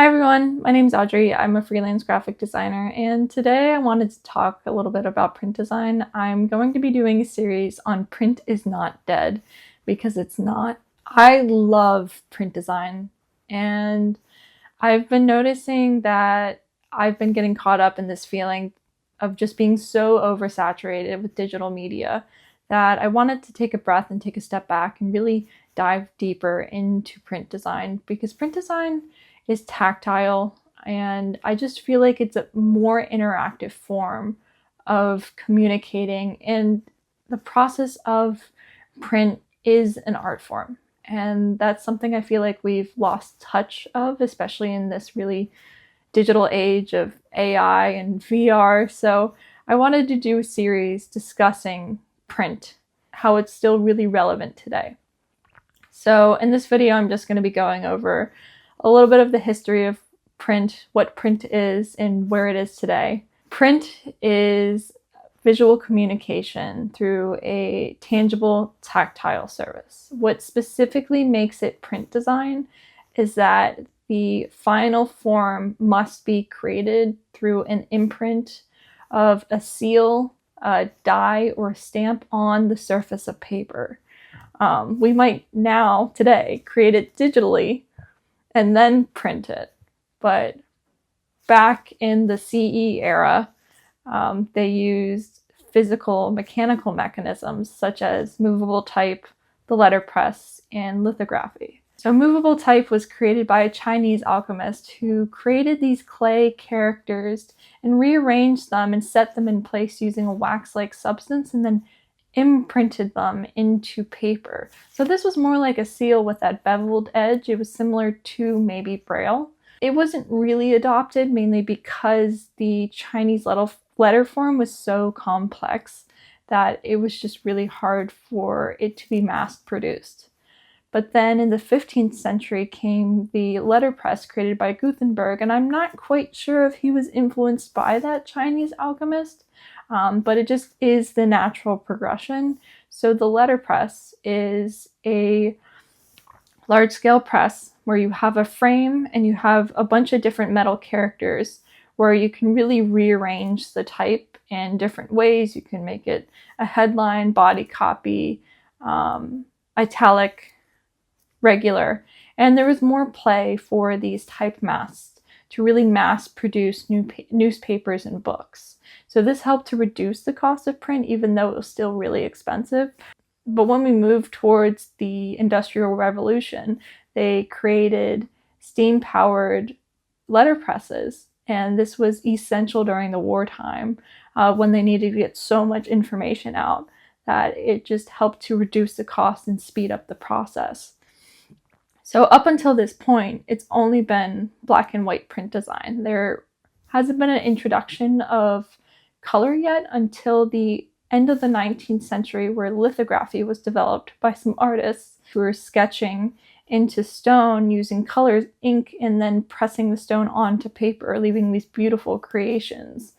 Hi everyone, my name is Audrey. I'm a freelance graphic designer, and today I wanted to talk a little bit about print design. I'm going to be doing a series on print is not dead, because it's not. I love print design, and I've been noticing that I've been getting caught up in this feeling of just being so oversaturated with digital media that I wanted to take a breath and take a step back and really dive deeper into print design, because print design is tactile, and I just feel like it's a more interactive form of communicating, and the process of print is an art form. And that's something I feel like we've lost touch of, especially in this really digital age of AI and VR. So I wanted to do a series discussing print, how it's still really relevant today. So in this video, I'm just going to be going over a little bit of the history of print, what print is, and where it is today. Print is visual communication through a tangible, tactile service. What specifically makes it print design is that the final form must be created through an imprint of a seal, a die, or a stamp on the surface of paper. We might now, today, create it digitally and then print it. But back in the CE era, they used physical mechanical mechanisms such as movable type, the letterpress, and lithography. So movable type was created by a Chinese alchemist who created these clay characters and rearranged them and set them in place using a wax-like substance, and then imprinted them into paper. So this was more like a seal with that beveled edge. It was similar to maybe Braille. It wasn't really adopted, mainly because the Chinese letter form was so complex that it was just really hard for it to be mass produced. But then in the 15th century came the letterpress created by Gutenberg, and I'm not quite sure if he was influenced by that Chinese alchemist, but it just is the natural progression. So the letterpress is a large-scale press where you have a frame and you have a bunch of different metal characters where you can really rearrange the type in different ways. You can make it a headline, body copy, italic, regular, and there was more play for these type masks to really mass produce newspapers and books. So this helped to reduce the cost of print, even though it was still really expensive. But when we moved towards the Industrial Revolution, they created steam-powered letterpresses, and this was essential during the wartime when they needed to get so much information out that it just helped to reduce the cost and speed up the process. So up until this point, it's only been black and white print design. There hasn't been an introduction of color yet until the end of the 19th century, where lithography was developed by some artists who were sketching into stone using colored ink and then pressing the stone onto paper, leaving these beautiful creations.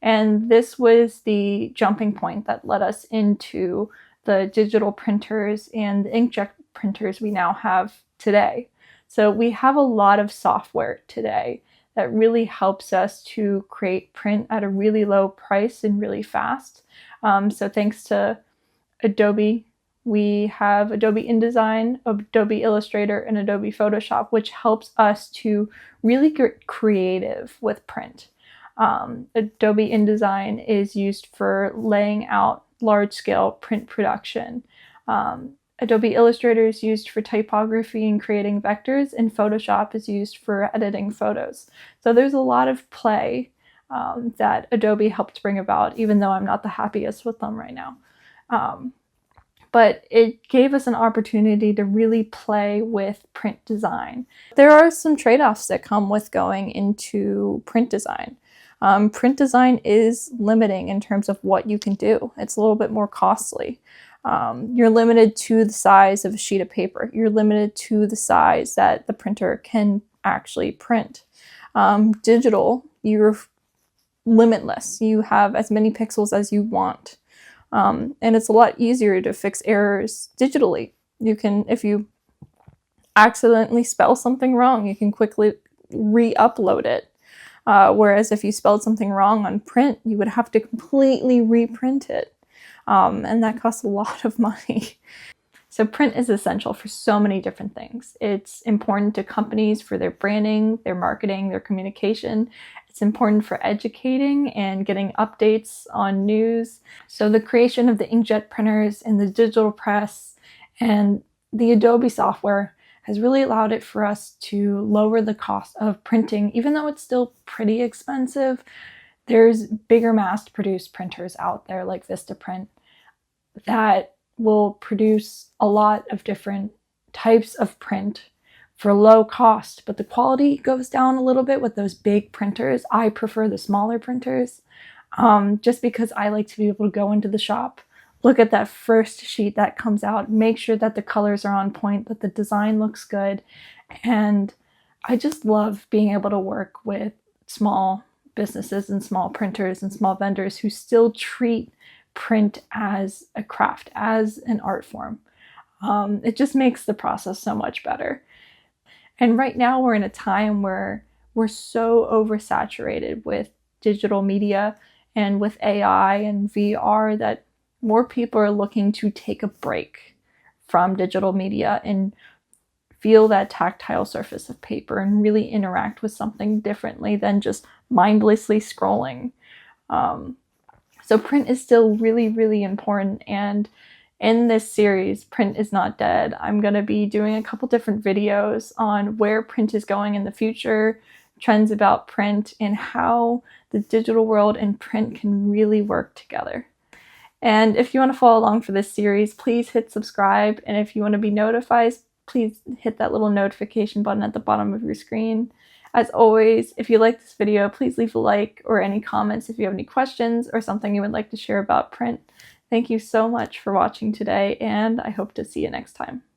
And this was the jumping point that led us into the digital printers and the inkjet printers we now have today. So we have a lot of software today that really helps us to create print at a really low price and really fast. So thanks to Adobe, we have Adobe InDesign, Adobe Illustrator, and Adobe Photoshop, which helps us to really get creative with print. Adobe InDesign is used for laying out large-scale print production. Adobe Illustrator is used for typography and creating vectors, and Photoshop is used for editing photos. So there's a lot of play that Adobe helped bring about, even though I'm not the happiest with them right now. But it gave us an opportunity to really play with print design. There are some trade-offs that come with going into print design. Print design is limiting in terms of what you can do. It's a little bit more costly. You're limited to the size of a sheet of paper. You're limited to the size that the printer can actually print. Digital, you're limitless. You have as many pixels as you want. And it's a lot easier to fix errors digitally. You can, if you accidentally spell something wrong, you can quickly re-upload it. Whereas if you spelled something wrong on print, you would have to completely reprint it. And that costs a lot of money. So print is essential for so many different things. It's important to companies for their branding, their marketing, their communication. It's important for educating and getting updates on news. So the creation of the inkjet printers and the digital press and the Adobe software has really allowed it for us to lower the cost of printing. Even though it's still pretty expensive, there's bigger mass-produced printers out there like Vistaprint that will produce a lot of different types of print for low cost, but the quality goes down a little bit with those big printers. I prefer the smaller printers just because I like to be able to go into the shop, look at that first sheet that comes out, make sure that the colors are on point, that the design looks good. And I just love being able to work with small businesses and small printers and small vendors who still treat print as a craft, as an art form. It just makes the process so much better. And right now we're in a time where we're so oversaturated with digital media and with AI and VR that more people are looking to take a break from digital media and feel that tactile surface of paper and really interact with something differently than just mindlessly scrolling. So print is still really, really important. And in this series, Print is Not Dead, I'm going to be doing a couple different videos on where print is going in the future, trends about print, and how the digital world and print can really work together. And if you want to follow along for this series, please hit subscribe. And if you want to be notified, please hit that little notification button at the bottom of your screen. As always, if you like this video, please leave a like or any comments if you have any questions or something you would like to share about print. Thank you so much for watching today, and I hope to see you next time.